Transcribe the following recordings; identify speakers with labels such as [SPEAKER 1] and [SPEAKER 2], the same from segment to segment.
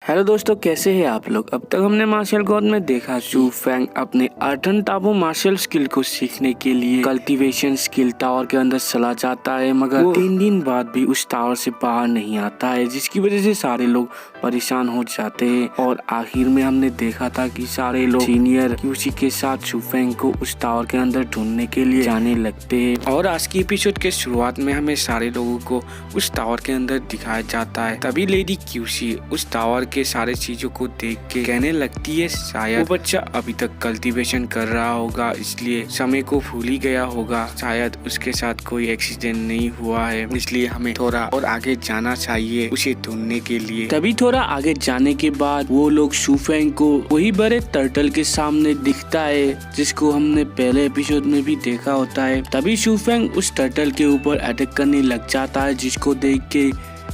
[SPEAKER 1] Hello दोस्तों, कैसे हैं आप लोग। अब तक हमने मार्शल गॉड में देखा शू फेंग अपने अर्टन ताबू मार्शल स्किल को सीखने के लिए कल्टीवेशन स्किल टावर के अंदर चला जाता है, मगर वो 3 दिन बाद भी उस टावर से बाहर नहीं आता है, जिसकी वजह से सारे लोग परेशान हो जाते हैं। और आखिर में हमने देखा था कि सारे लोग सीनियर क्यूसी के साथ शू फेंग को उस टावर के अंदर ढूंढने के लिए जाने लगते हैं। और आज की एपिसोड के शुरुआत में हमें सारे लोगों को उस टावर के अंदर दिखाया जाता है। तभी लेडी क्यूसी उस टावर के सारे चीजों को देख के कहने लगती है शायद वो बच्चा अभी तक कल्टीवेशन कर रहा होगा, इसलिए समय को भूल ही गया होगा। शायद उसके साथ कोई एक्सीडेंट नहीं हुआ है, इसलिए हमें थोड़ा और आगे जाना चाहिए उसे ढूंढने के लिए। तभी थोड़ा आगे जाने के बाद वो लोग शू फेंग को वही बड़े टर्टल के सामने दिखता है, जिसको हमने पहले एपिसोड में भी देखा होता है। तभी शू फेंग उस टर्टल के ऊपर अटैक करने लग जाता है, जिसको देख के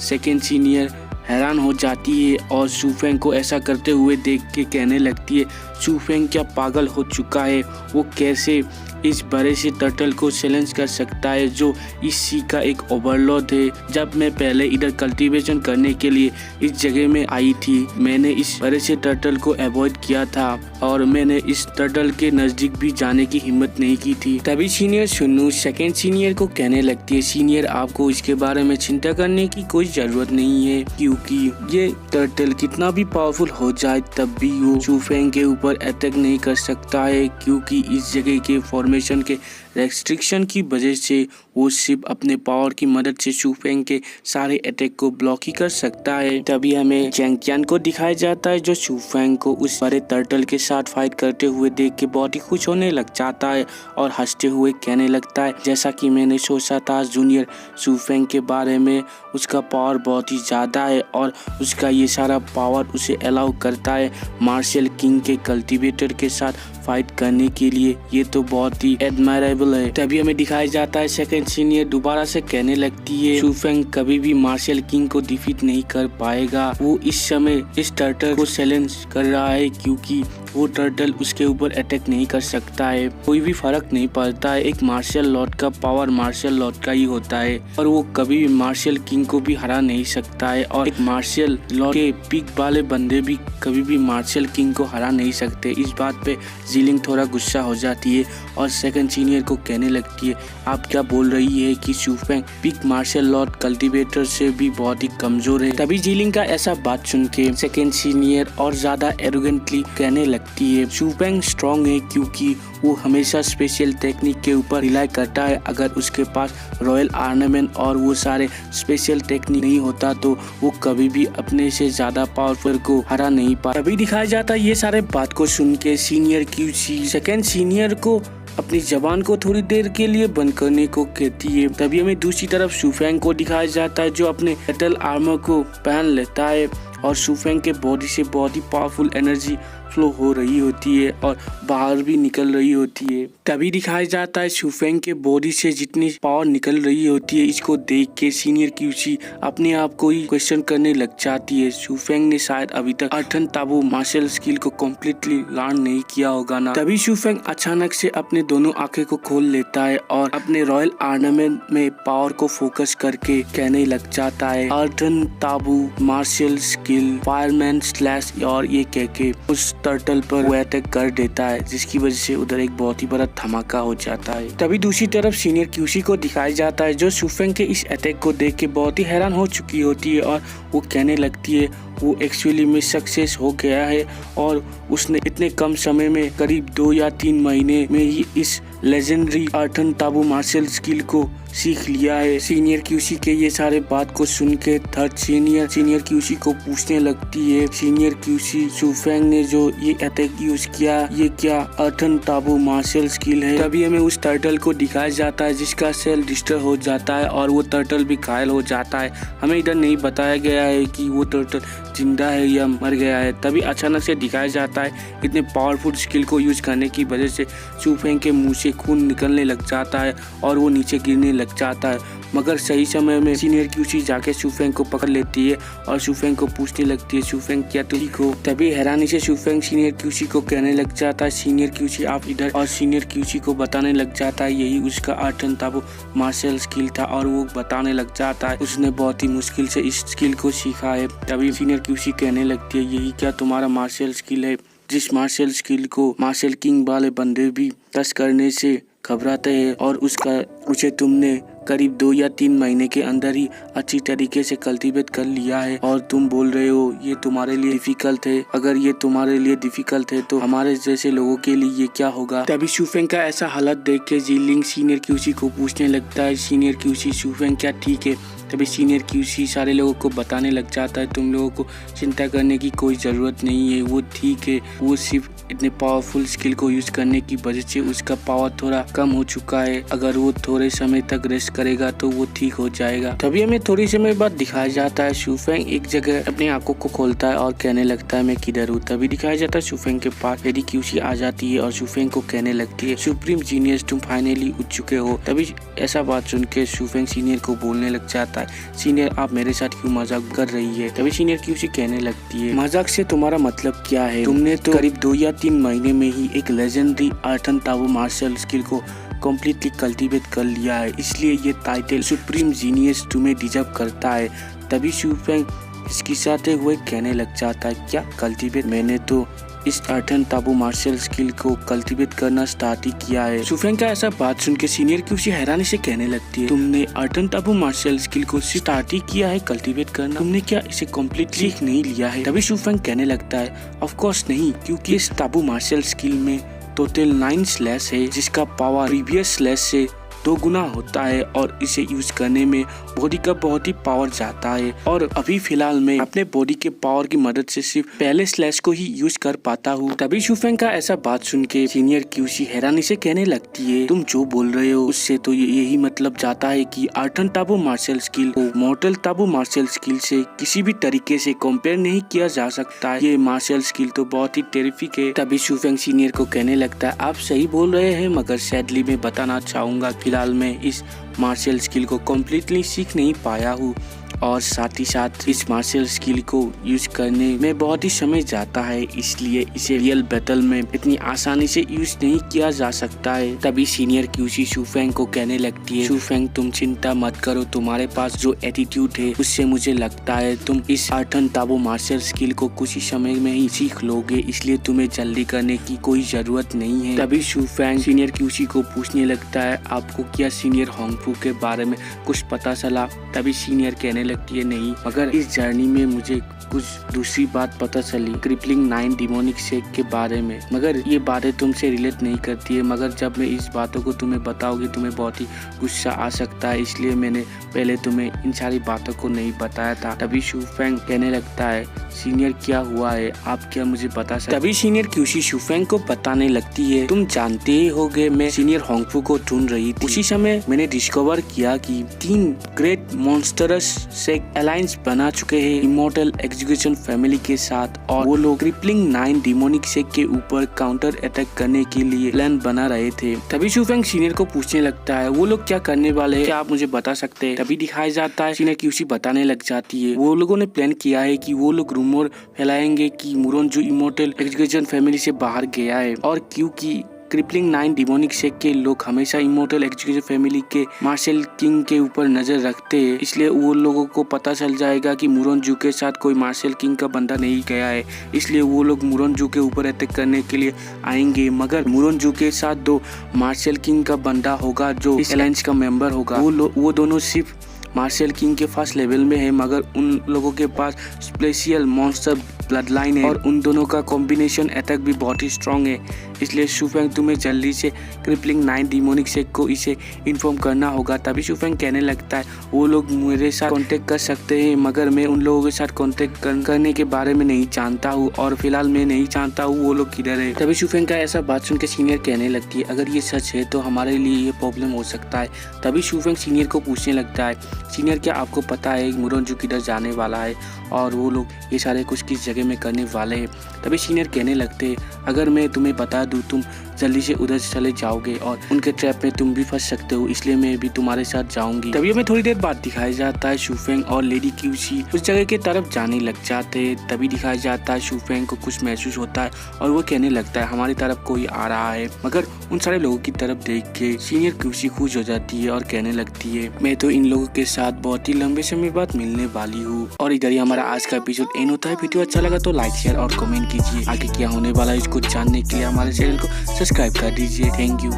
[SPEAKER 1] सेकेंड सीनियर हैरान हो जाती है और शू फेंग को ऐसा करते हुए देख के कहने लगती है शू फेंग क्या पागल हो चुका है, वो कैसे इस बड़े से टर्टल को चैलेंज कर सकता है जो इस सी का एक ओवरलॉर्ड है। जब मैं पहले इधर कल्टीवेशन करने के लिए इस जगह में आई थी, मैंने इस बड़े से टर्टल को अवॉइड किया था और मैंने इस टर्टल के नजदीक भी जाने की हिम्मत नहीं की थी। तभी सीनियर सुन्नू सेकेंड सीनियर को कहने लगती है सीनियर आपको इसके बारे में चिंता करने की कोई जरूरत नहीं है, क्योंकि ये टर्टल कितना भी पावरफुल हो जाए तब भी वो शू फेंग के ऊपर अटैक नहीं कर सकता है, क्योंकि इस जगह के फॉर्मेशन के रेस्ट्रिक्शन की वजह से वो सिर्फ अपने पावर की मदद से शू फेंग के सारे अटैक को ब्लॉक ही कर सकता है। तभी हमें चैंग qian को दिखाया जाता है जो शू फेंग को उस बड़े टर्टल के साथ फाइट करते हुए देख के बहुत ही खुश होने लग जाता है और हंसते हुए कहने लगता है जैसा कि मैंने सोचा था जूनियर शू फेंग के बारे में, उसका पावर बहुत ही ज्यादा है और उसका ये सारा पावर उसे अलाउ करता है मार्शल किंग के कल्टीवेटर के साथ फाइट करने के लिए। ये तो बहुत ही एडमायरेबल है। तभी हमें दिखाया जाता है सेकंड सीनियर दोबारा से कहने लगती है शू फेंग कभी भी मार्शल किंग को डिफीट नहीं कर पाएगा, वो इस समय इस टर्टल को चैलेंज कर रहा है, क्योंकि वो टर्टल उसके ऊपर अटैक नहीं कर सकता है। कोई भी फर्क नहीं पड़ता है, एक मार्शल लॉर्ड का पावर मार्शल लॉर्ड का ही होता है और वो कभी भी मार्शल किंग को भी हरा नहीं सकता है और एक मार्शल लॉर्ड के पीक वाले बंदे भी कभी भी मार्शल किंग को हरा नहीं सकते। इस बात पे जीलिंग थोड़ा गुस्सा हो जाती है और सेकंड सीनियर को कहने लगती है आप क्या बोल रही है कि शू फेंग पीक मार्शल लॉर्ड कल्टीवेटर से भी बहुत ही कमजोर है। तभी जीलिंग का ऐसा बात सुन के सेकंड सीनियर और ज्यादा एरोगेंटली कहने लगती है शू फेंग स्ट्रॉन्ग है क्योंकि वो हमेशा स्पेशल टेक्निक के ऊपर रिलाई करता है। अगर उसके पास रॉयल आर्नामेंट और वो सारे स्पेशल टेक्निक नहीं होता तो वो कभी भी अपने से ज्यादा पावरफुल को हरा नहीं पा। तभी दिखाया जाता है ये सारे बात को सुन के सीनियर क्यूसी सेकेंड सीनियर को अपनी जबान को थोड़ी देर के लिए बंद करने को कहती है। तभी हमें दूसरी तरफ शू फेंग को दिखाया जाता है जो अपने मेटल आर्मर को पहन लेता है और शू फेंग के बॉडी से बहुत ही पावरफुल एनर्जी फ्लो हो रही होती है और बाहर भी निकल रही होती है। तभी दिखाया जाता है शू फेंग के बॉडी से जितनी पावर निकल रही होती है, इसको देख के सीनियर क्यूसी अपने आप को ही क्वेश्चन करने लग जाती है शू फेंग ने शायद अभी तक अर्टन ताबू मार्शल स्किल को कम्प्लीटली लर्न नहीं किया होगा ना। तभी शू फेंग अचानक से अपने दोनों आंखें को खोल लेता है और अपने रॉयल आर्नामेंट में पावर को फोकस करके कहने लग जाता है अर्टन ताबू मार्शल स्किल फायरमैन स्लैश और ये कह के उस टर्टल पर वो अटैक कर देता है, जिसकी वजह से उधर एक बहुत ही बड़ा धमाका हो जाता है। तभी दूसरी तरफ सीनियर क्यूसी को दिखाया जाता है जो शू फेंग के इस अटैक को देख के बहुत ही हैरान हो चुकी होती है और वो कहने लगती है वो एक्चुअली में सक्सेस हो गया है और उसने इतने कम समय में करीब 2 या 3 महीने में ही इस लेजेंडरी अर्टन ताबू मार्शल स्किल को सीख लिया है। सीनियर क्यूसी के ये सारे बात को सुन के थर्ड सीनियर क्यूसी को पूछने लगती है सीनियर क्यूसी शू फेंग ने जो ये अटैक यूज किया ये क्या अर्टन ताबू मार्शल स्किल है। तभी हमें उस टर्टल को दिखाया जाता है जिसका सेल डिस्ट्रॉय हो जाता है और वो टर्टल भी घायल हो जाता है। हमें इधर नहीं बताया गया है कि वो टर्टल जिंदा है या मर गया है। तभी अचानक से दिखाया जाता है इतने पावरफुल स्किल को यूज करने की वजह से शू फेंग के मुंह से खून निकलने लग जाता है और वो नीचे गिरने लग जाता है। मगर सही समय में सीनियर क्यूसी जाके शूफेंग को पकड़ लेती है और शूफेंग को पूछने लगती है, शूफेंग क्या तुम ठीक हो? तभी हैरानी से शूफेंग सीनियर क्यूसी को कहने लग जाता है, सीनियर क्यूसी आप इधर, और सीनियर क्यूसी को बताने लग जाता है यही उसका आर्टन ताबू मार्शल स्किल था और वो बताने लग जाता है उसने बहुत ही मुश्किल से इस स्किल को सीखा है। तभी सीनियर क्यूसी कहने लगती है, यही क्या तुम्हारा मार्शल स्किल है जिस मार्शल स्किल को मार्शल किंग वाले बंदे भी टच करने से घबराते हैं और उसे तुमने करीब 2 या 3 महीने के अंदर ही अच्छी तरीके से कल्टीवेट कर लिया है और तुम बोल रहे हो ये तुम्हारे लिए डिफिकल्ट है। अगर ये तुम्हारे लिए डिफिकल्ट है तो हमारे जैसे लोगों के लिए ये क्या होगा? तभी शूफेंग का ऐसा हालत देख के जीलिंग सीनियर क्यूसी को पूछने लगता है, सीनियर क्यूसी शूफेंग क्या ठीक है? तभी सीनियर क्यूसी सारे लोगों को बताने लग जाता है, तुम लोगों को चिंता करने की कोई ज़रूरत नहीं है, वो ठीक है, वो सिर्फ इतने पावरफुल स्किल को यूज करने की वजह से उसका पावर थोड़ा कम हो चुका है, अगर वो थोड़े समय तक रेस्ट करेगा तो वो ठीक हो जाएगा। तभी हमें थोड़ी समय बाद दिखाया जाता है शूफेंग एक जगह अपनी आंखों को खोलता है और कहने लगता है मैं किधर हूँ। तभी दिखाया जाता है शूफेंग के पास लेडी क्यूसी आ जाती है और शूफेंग को कहने लगती है, सुप्रीम जीनियस तुम फाइनली उठ चुके हो। तभी ऐसा बात सुन के शूफेंग सीनियर को बोलने लग जाता है, सीनियर आप मेरे साथ क्यों मजाक कर रही है? तभी सीनियर क्यूसी कहने लगती है, मजाक से तुम्हारा मतलब क्या है? तुमने तो करीब 2 या 3 महीने में ही एक लेजेंडरी आर्टन ताबू मार्शल स्किल को कम्प्लीटली कल्टीवेट कर लिया है, इसलिए ये टाइटल सुप्रीम जीनियस तुम्हें डिजर्व करता है। तभी शूफेंग खिसखिसाते हुए कहने लग जाता है, क्या कल्टीवेट? मैंने तो इस आर्टन ताबू मार्शल स्किल को कल्टीवेट करना स्टार्ट ही किया है। शूफेंग का ऐसा बात सुन के सीनियर क्यूसी हैरानी से कहने लगती है, तुमने आर्टन ताबू मार्शल स्किल को स्टार्ट ही किया है कल्टीवेट करना, तुमने क्या इसे कम्प्लीटली नहीं लिया है? तभी शूफेंग कहने लगता है, ऑफ कोर्स नहीं, क्योंकि इस ताबू मार्शल स्किल में टोटल 9 स्लैश है जिसका पावर प्रीवियस स्लैश से 2 गुना होता है और इसे यूज करने में बॉडी का बहुत ही पावर जाता है और अभी फिलहाल मैं अपने बॉडी के पावर की मदद से सिर्फ पहले स्लैश को ही यूज कर पाता हूँ। तभी शूफेंग का ऐसा बात सुन के सीनियर क्यूसी हैरानी से कहने लगती है, तुम जो बोल रहे हो उससे तो यही मतलब जाता है कि आर्टन ताबू मार्शल स्किल को मॉर्टल ताबू मार्शल स्किल से किसी भी तरीके से कंपेयर नहीं किया जा सकता। ये मार्शल स्किल तो बहुत ही टेरिफिक है। तभी शूफेंग सीनियर को कहने लगता है, आप सही बोल रहे हैं, मगर सैडली मैं बताना चाहूंगा फिलहाल मैं इस मार्शल स्किल को कम्प्लीटली सीख नहीं पाया हूँ और साथ ही साथ इस मार्शल स्किल को यूज करने में बहुत ही समय जाता है, इसलिए इसे रियल बैटल में इतनी आसानी से यूज नहीं किया जा सकता है। तभी सीनियर क्यूसी शूफेंग को कहने लगती है, शूफेंग तुम चिंता मत करो, तुम्हारे पास जो एटीट्यूड है उससे मुझे लगता है तुम इस आर्टन ताबू मार्शल स्किल को कुछ ही समय में ही सीख लोगे, इसलिए तुम्हें जल्दी करने की कोई जरूरत नहीं है। तभी शूफेंग सीनियर क्यूसी को पूछने लगता है, आपको क्या सीनियर होंगफू के बारे में कुछ पता चला? तभी सीनियर कहने लगती है, नहीं, मगर इस जर्नी में मुझे कुछ दूसरी बात पता चली, क्रिपलिंग 9 डिमोनिक शेक के बारे में, मगर ये बातें तुमसे रिलेट नहीं करती है, मगर जब मैं इस बातों को तुम्हें बताऊंगी तुम्हें बहुत ही गुस्सा आ सकता है, इसलिए मैंने पहले तुम्हें इन सारी बातों को नहीं बताया था। तभी शूफेंग कहने लगता है, सीनियर क्या हुआ है, आप क्या मुझे बता सकते? तभी सीनियर क्यूसी शूफेंग को बताने लगती है, तुम जानते ही होगे मैं सीनियर होंगफू को ढूंढ रही थी, उसी समय मैंने डिस्कवर किया कि 3 ग्रेट मॉन्स्टरस से अलायंस बना चुके हैं इमॉर्टल एग्जीक्यूशन फैमिली के साथ और वो लोग क्रिपलिंग 9 डिमोनिक शेक के ऊपर काउंटर अटैक करने के लिए प्लान बना रहे थे। तभी शूफेंग सीनियर को पूछने लगता है, वो लोग क्या करने वाले हैं, क्या आप मुझे बता सकते हैं? तभी दिखाया जाता है सीनियर क्यूसी बताने लग जाती है, वो लोगों ने प्लान किया है कि वो लोग रूमर फैलाएंगे कि मुरोंजू इमॉर्टल एग्जीक्यूशन फैमिली से बाहर गया है और क्योंकि क्रिपलिंग 9 डिमोनिक शेक के लोग हमेशा इमॉर्टल एग्जीक्यूशन फैमिली के मार्शल किंग के ऊपर नजर रखते हैं, इसलिए वो लोगों को पता चल जाएगा कि मुरोंजू के साथ कोई मार्शल किंग का बंदा नहीं गया है, इसलिए वो लोग मुरोंजू के ऊपर अटैक करने के लिए आएंगे, मगर मुरोंजू के साथ 2 मार्शल किंग का बंदा होगा जो इस अलायंस का मेंबर होगा। वो दोनों सिर्फ मार्शल किंग के फर्स्ट लेवल में है, मगर उन लोगों के पास स्पेशल मॉन्स्टर ब्लड लाइन है और उन दोनों का कॉम्बिनेशन अटैक भी बहुत ही स्ट्रॉन्ग है, इसलिए शूफेंग तुम्हें जल्दी से क्रिपलिंग 9 डिमोनिक शेक को इसे इन्फॉर्म करना होगा। तभी शूफेंग कहने लगता है, वो लोग मेरे साथ कांटेक्ट कर सकते हैं, मगर मैं उन लोगों के साथ कांटेक्ट करने के बारे में नहीं जानता हूँ और फिलहाल मैं नहीं जानता हूँ वो लोग किधर है। तभी शूफेंग का ऐसा बात सुन के सीनियर कहने लगती है, अगर ये सच है तो हमारे लिए ये प्रॉब्लम हो सकता है। तभी शूफेंग सीनियर को पूछने लगता है, सीनियर क्या आपको पता है मुरोंजू किधर जाने वाला है और वो लोग ये सारे कुछ किस जगह में करने वाले हैं? तभी सीनियर कहने लगते हैं, अगर मैं तुम्हें बता दूं तुम जल्दी से उधर से चले जाओगे और उनके ट्रैप में तुम भी फंस सकते हो, इसलिए मैं भी तुम्हारे साथ जाऊंगी। तभी हमें थोड़ी देर बाद दिखाया जाता है शूफेंग और लेडी क्यूसी उस जगह की तरफ जाने लग जाते हैं। तभी दिखाया जाता है शूफेंग को कुछ महसूस होता है और वो कहने लगता है हमारी तरफ कोई आ रहा है, मगर उन सारे लोगों की तरफ देख के सीनियर क्यूसी खुश हो जाती है और कहने लगती है मैं तो इन लोगों के साथ बहुत ही लंबे समय बाद मिलने वाली हूँ। और इधर ही हमारा आज का एपिसोड एंड होता है। वीडियो अच्छा लगा तो लाइक शेयर और कमेंट कीजिए। आगे क्या होने वाला है इसको जानने के लिए हमारे चैनल को सब्सक्राइब कर दीजिए। Thank you.